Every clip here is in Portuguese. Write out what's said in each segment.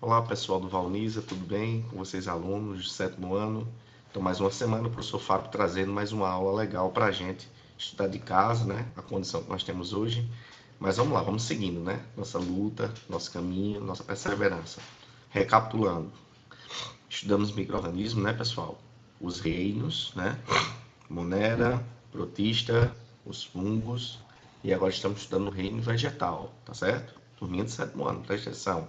Olá pessoal do Valnisa, tudo bem? Com vocês alunos do 7º ano. Então mais uma semana o professor Fábio trazendo mais uma aula legal para a gente estudar de casa, né? A condição que nós temos hoje. Mas vamos lá, vamos seguindo, né? Nossa luta, nosso caminho, nossa perseverança. Recapitulando, estudamos micro-organismos, né pessoal? Os reinos, né? Monera, protista, os fungos. E agora estamos estudando o reino vegetal, tá certo? Turminha do 7º ano, presta atenção.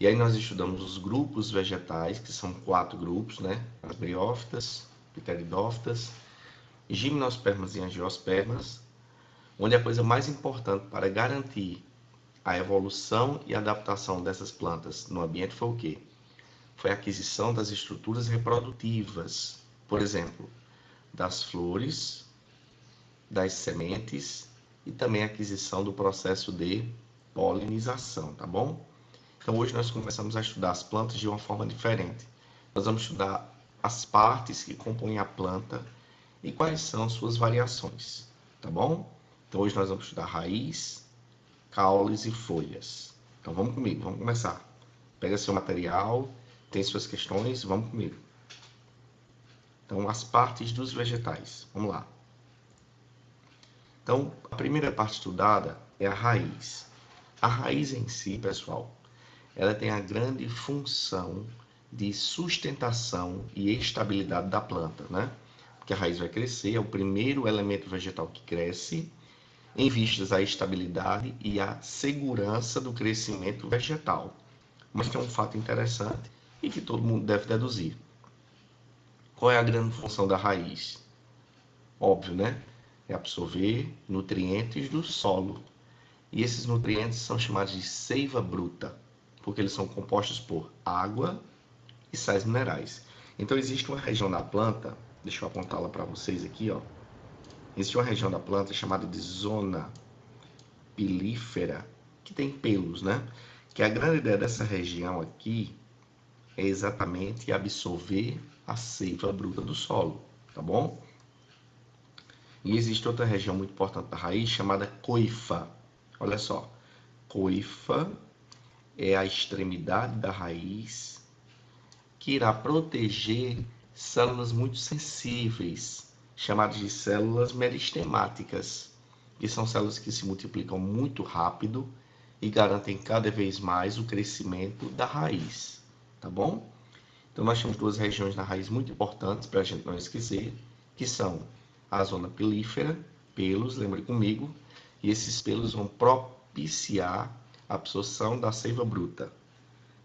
E aí nós estudamos os grupos vegetais, que são 4 grupos, né? As briófitas, pteridófitas, gimnospermas e angiospermas, onde a coisa mais importante para garantir a evolução e adaptação dessas plantas no ambiente foi o quê? Foi a aquisição das estruturas reprodutivas, por exemplo, das flores, das sementes e também a aquisição do processo de polinização, tá bom? Então hoje nós começamos a estudar as plantas de uma forma diferente. Nós vamos estudar as partes que compõem a planta e quais são suas variações, tá bom? Então hoje nós vamos estudar raiz, caules e folhas. Então vamos comigo, vamos começar. Pega seu material, tem suas questões, vamos comigo. Então as partes dos vegetais, vamos lá. Então a primeira parte estudada é a raiz. A raiz em si, pessoal, ela tem a grande função de sustentação e estabilidade da planta, né? Porque a raiz vai crescer, é o primeiro elemento vegetal que cresce, em vistas à estabilidade e à segurança do crescimento vegetal. Mas tem um fato interessante e que todo mundo deve deduzir. Qual é a grande função da raiz? Óbvio, né? É absorver nutrientes do solo. E esses nutrientes são chamados de seiva bruta, porque eles são compostos por água e sais minerais. Então existe uma região da planta, deixa eu apontá-la para vocês aqui, ó. Existe uma região da planta chamada de zona pilífera, que tem pelos, né? Que a grande ideia dessa região aqui é exatamente absorver a seiva bruta do solo, tá bom? E existe outra região muito importante da raiz chamada coifa. Olha só, coifa é a extremidade da raiz que irá proteger células muito sensíveis, chamadas de células meristemáticas, que são células que se multiplicam muito rápido e garantem cada vez mais o crescimento da raiz, tá bom? Então nós temos duas regiões na raiz muito importantes para a gente não esquecer, que são a zona pilífera, pelos, lembre comigo, e esses pelos vão propiciar a absorção da seiva bruta.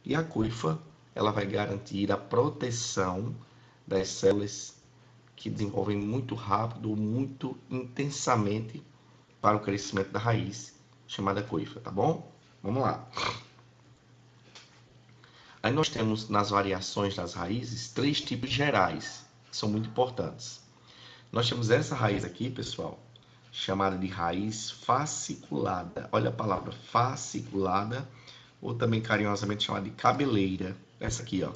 E a coifa, ela vai garantir a proteção das células que desenvolvem muito rápido ou muito intensamente para o crescimento da raiz, chamada coifa, tá bom? Vamos lá. Aí nós temos nas variações das raízes 3 tipos gerais, que são muito importantes. Nós temos essa raiz aqui, pessoal, chamada de raiz fasciculada. Olha a palavra fasciculada, ou também carinhosamente chamada de cabeleira. Essa aqui, ó.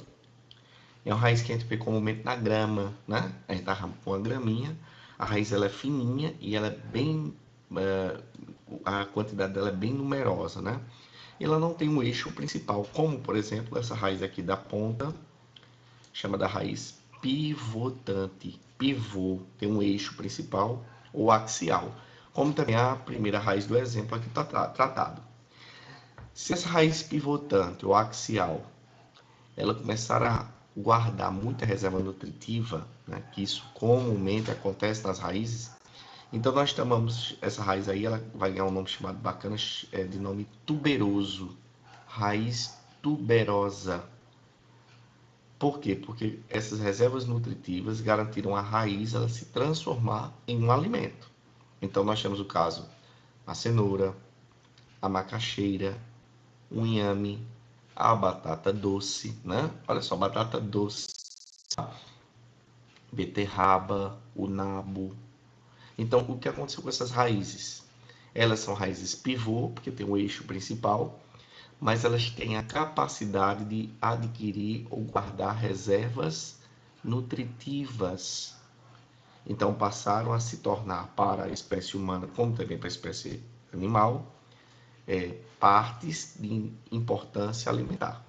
É uma raiz que a gente vê comumente na grama, né? A gente arranca com uma graminha. A raiz ela é fininha e ela é bem... a quantidade dela é bem numerosa, né? E ela não tem um eixo principal, como, por exemplo, essa raiz aqui da ponta, chamada raiz pivotante. Pivô tem um eixo principal ou axial, como também a primeira raiz do exemplo aqui está tratado. Se essa raiz pivotante ou axial, ela começar a guardar muita reserva nutritiva, né, que isso comumente acontece nas raízes, então nós chamamos essa raiz aí, ela vai ganhar um nome chamado bacana, de nome tuberoso, raiz tuberosa. Por quê? Porque essas reservas nutritivas garantiram a raiz ela se transformar em um alimento. Então nós temos o caso a cenoura, a macaxeira, o inhame, a batata doce, né? Olha só, batata doce, beterraba, o nabo. Então, o que aconteceu com essas raízes? Elas são raízes pivô, porque tem o eixo principal, mas elas têm a capacidade de adquirir ou guardar reservas nutritivas. Então, passaram a se tornar para a espécie humana, como também para a espécie animal, partes de importância alimentar.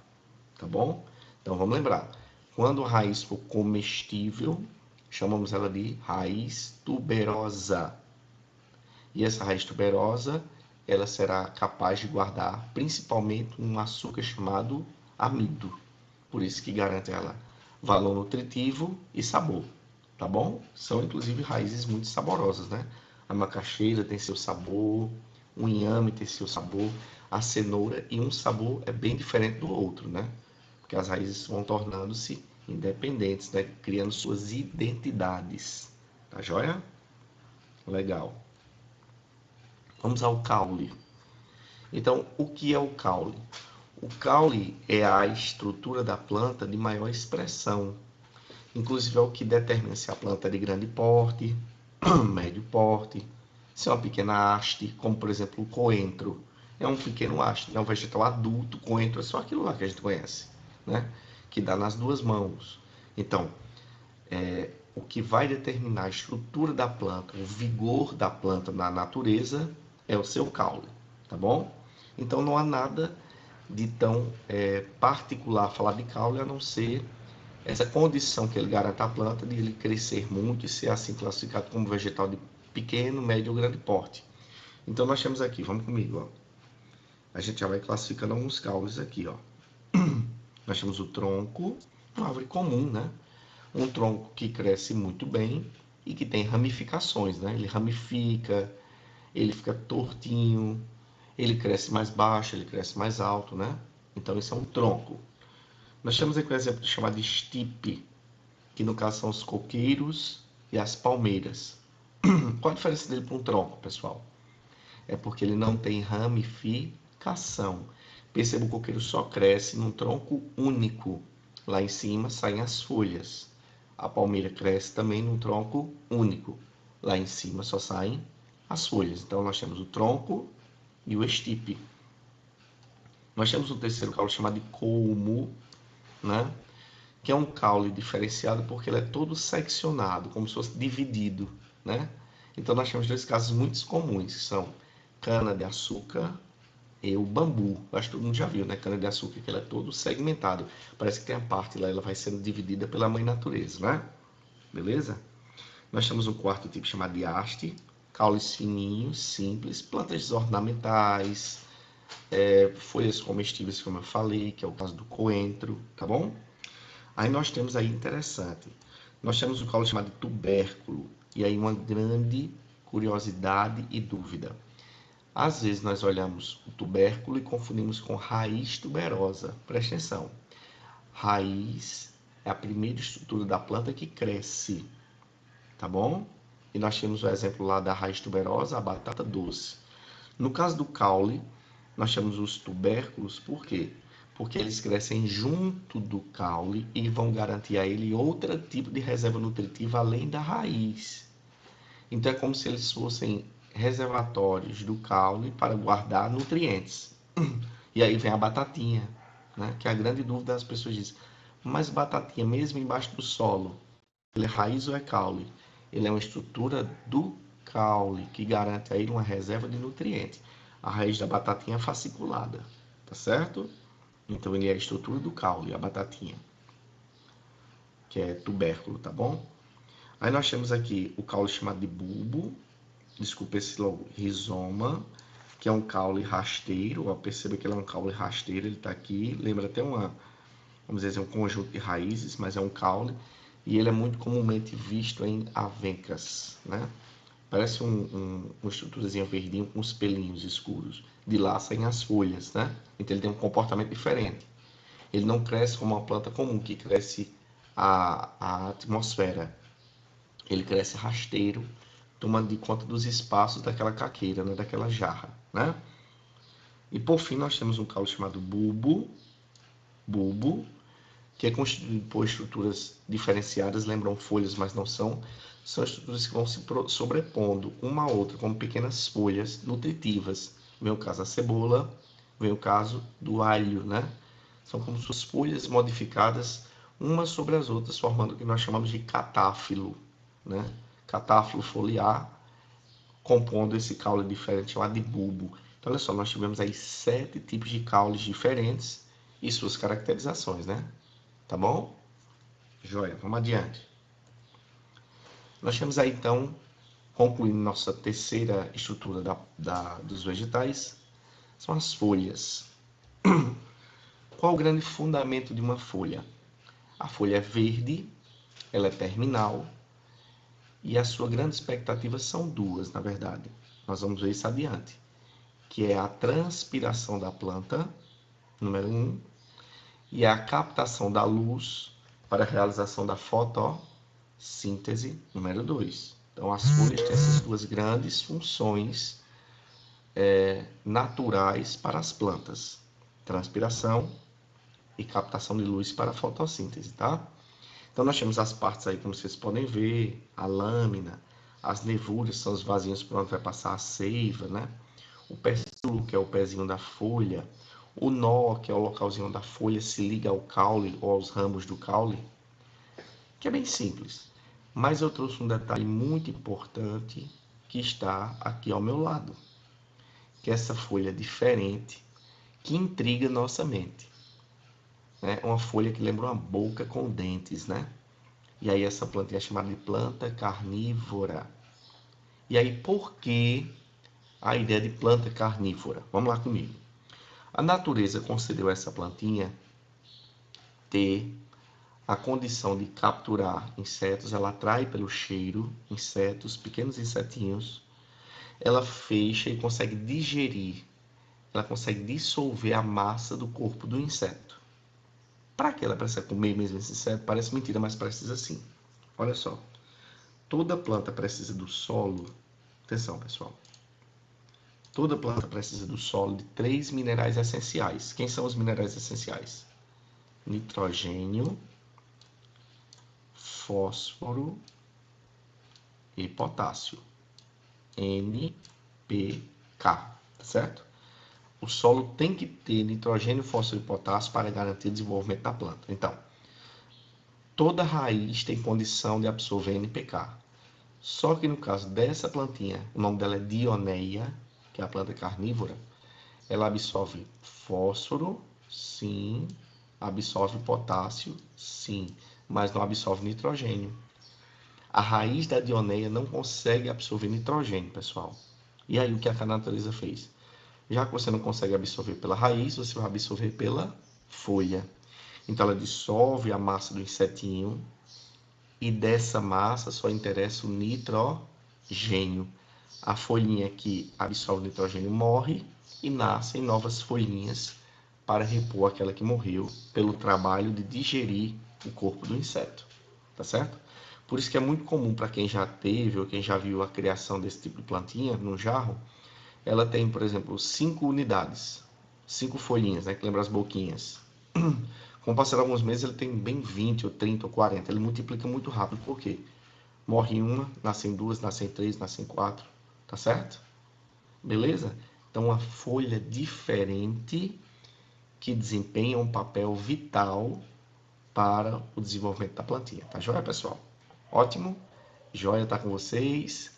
tá bom? Então vamos lembrar, quando a raiz for comestível, chamamos ela de raiz tuberosa. E essa raiz tuberosa, ela será capaz de guardar principalmente um açúcar chamado amido. Por isso que garante ela valor nutritivo e sabor, tá bom? São inclusive raízes muito saborosas, né? A macaxeira tem seu sabor, o inhame tem seu sabor, a cenoura, e um sabor é bem diferente do outro, né? Porque as raízes vão tornando-se independentes, né? Criando suas identidades, tá joia? Legal. Vamos ao caule. Então, o que é o caule? O caule é a estrutura da planta de maior expressão. Inclusive é o que determina se a planta é de grande porte, médio porte, se é uma pequena haste, como por exemplo o coentro. É um pequeno haste, é um vegetal adulto. Coentro é só aquilo lá que a gente conhece, né? Que dá nas duas mãos. Então, o que vai determinar a estrutura da planta, o vigor da planta na natureza, é o seu caule, tá bom? Então não há nada de tão particular falar de caule, a não ser essa condição que ele garante à planta de ele crescer muito e ser assim classificado como vegetal de pequeno, médio ou grande porte. Então nós temos aqui, vamos comigo, ó. A gente já vai classificando alguns caules aqui, ó. Nós temos o tronco, uma árvore comum, né? Um tronco que cresce muito bem e que tem ramificações, né? Ele ramifica, ele fica tortinho, ele cresce mais baixo, ele cresce mais alto, né? Então esse é um tronco. Nós temos aqui um exemplo chamado de estipe, que no caso são os coqueiros e as palmeiras. Qual a diferença dele para um tronco, pessoal? É porque ele não tem ramificação. Perceba, o coqueiro só cresce num tronco único. Lá em cima saem as folhas. A palmeira cresce também num tronco único. Lá em cima só saem as folhas. Então nós temos o tronco e o estipe. Nós temos um terceiro caule chamado de colmo, né? Que é um caule diferenciado porque ele é todo seccionado, como se fosse dividido, né? Então nós temos dois casos muito comuns, que são cana-de-açúcar e o bambu. Acho que todo mundo já viu, né? Cana-de-açúcar, que ele é todo segmentado. Parece que tem a parte lá, ela vai sendo dividida pela mãe natureza, né? Beleza? Nós temos um quarto tipo chamado de haste, caules fininhos, simples, plantas ornamentais, folhas comestíveis, como eu falei, que é o caso do coentro, tá bom? Aí nós temos aí interessante, nós temos um caule chamado de tubérculo, e aí uma grande curiosidade e dúvida. Às vezes nós olhamos o tubérculo e confundimos com raiz tuberosa. Presta atenção, raiz é a primeira estrutura da planta que cresce, tá bom? E nós temos o exemplo lá da raiz tuberosa, a batata doce. No caso do caule, nós temos os tubérculos, por quê? Porque eles crescem junto do caule e vão garantir a ele outro tipo de reserva nutritiva além da raiz. Então é como se eles fossem reservatórios do caule para guardar nutrientes. E aí vem a batatinha, né? Que é a grande dúvida das pessoas dizem, mas batatinha mesmo embaixo do solo, ele é raiz ou é caule? Ele é uma estrutura do caule que garante a ele uma reserva de nutrientes. A raiz da batatinha é fasciculada, tá certo? Então ele é a estrutura do caule, a batatinha, que é tubérculo, tá bom? Aí nós temos aqui o caule chamado de bulbo, desculpa esse logo, rizoma, que é um caule rasteiro, ó, perceba que ele é um caule rasteiro, ele está aqui, lembra até uma, vamos dizer, um conjunto de raízes, mas é um caule, e ele é muito comumente visto em avencas, né? Parece uma estruturazinha verdinha com os pelinhos escuros. De lá saem as folhas, né? Então ele tem um comportamento diferente. Ele não cresce como uma planta comum, que cresce a atmosfera. Ele cresce rasteiro, tomando de conta dos espaços daquela caqueira, né? Daquela jarra, né? E por fim nós temos um caule chamado bulbo, que é constituído por estruturas diferenciadas, lembram folhas, mas não são. São estruturas que vão se sobrepondo uma a outra, como pequenas folhas nutritivas. Vem o caso da cebola, vem o caso do alho, né? São como suas folhas modificadas umas sobre as outras, formando o que nós chamamos de catáfilo, né? Catáfilo foliar, compondo esse caule diferente chamado de bulbo. Então, olha só, nós tivemos aí 7 tipos de caules diferentes e suas caracterizações, né? Tá bom? Joia, vamos adiante. Nós temos aí, então, concluindo nossa terceira estrutura dos vegetais, são as folhas. Qual o grande fundamento de uma folha? A folha é verde, ela é terminal, e a sua grande expectativa são duas, na verdade. Nós vamos ver isso adiante, que é a transpiração da planta, número 1, e a captação da luz para a realização da fotossíntese, número 2. Então, as folhas têm essas duas grandes funções naturais para as plantas: transpiração e captação de luz para a fotossíntese, tá? Então, nós temos as partes aí, como vocês podem ver, a lâmina, as nervuras são os vasinhos por onde vai passar a seiva, né? O pecíolo, que é o pezinho da folha, o nó, que é o localzinho onde a folha se liga ao caule ou aos ramos do caule, que é bem simples. Mas eu trouxe um detalhe muito importante que está aqui ao meu lado, que é essa folha diferente que intriga nossa mente. É uma folha que lembra uma boca com dentes, né? E aí essa plantinha é chamada de planta carnívora. E aí por que a ideia de planta carnívora? Vamos lá comigo. A natureza concedeu a essa plantinha ter a condição de capturar insetos, ela atrai pelo cheiro insetos, pequenos insetinhos, ela fecha e consegue digerir, ela consegue dissolver a massa do corpo do inseto. Para que ela precisa comer mesmo esse inseto? Parece mentira, mas precisa sim. Olha só, toda planta precisa do solo. Atenção, pessoal. Toda planta precisa do solo de 3 minerais essenciais. Quem são os minerais essenciais? Nitrogênio, fósforo e potássio. NPK, tá certo? O solo tem que ter nitrogênio, fósforo e potássio para garantir o desenvolvimento da planta. Então, toda raiz tem condição de absorver NPK. Só que no caso dessa plantinha, o nome dela é Dioneia, que é a planta carnívora, ela absorve fósforo, sim, absorve potássio, sim, mas não absorve nitrogênio. A raiz da Dioneia não consegue absorver nitrogênio, pessoal. E aí o que a natureza fez? Já que você não consegue absorver pela raiz, você vai absorver pela folha. Então ela dissolve a massa do insetinho e dessa massa só interessa o nitrogênio. A folhinha que absorve o nitrogênio morre e nascem novas folhinhas para repor aquela que morreu pelo trabalho de digerir o corpo do inseto, tá certo? Por isso que é muito comum para quem já teve ou quem já viu a criação desse tipo de plantinha no jarro, ela tem, por exemplo, 5 unidades, 5 folhinhas, né, que lembra as boquinhas. Com o passar de alguns meses, ele tem bem 20 ou 30 ou 40. Ele multiplica muito rápido. Por quê? Morre uma, nascem duas, nascem três, nascem quatro. Tá certo? Beleza? Então, uma folha diferente que desempenha um papel vital para o desenvolvimento da plantinha. Tá joia, pessoal? Ótimo. Joia tá com vocês.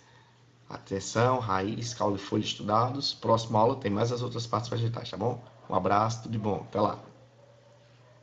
Atenção, raiz, caule e folha estudados. Próxima aula tem mais as outras partes vegetais, tá bom? Um abraço, tudo de bom. Até lá.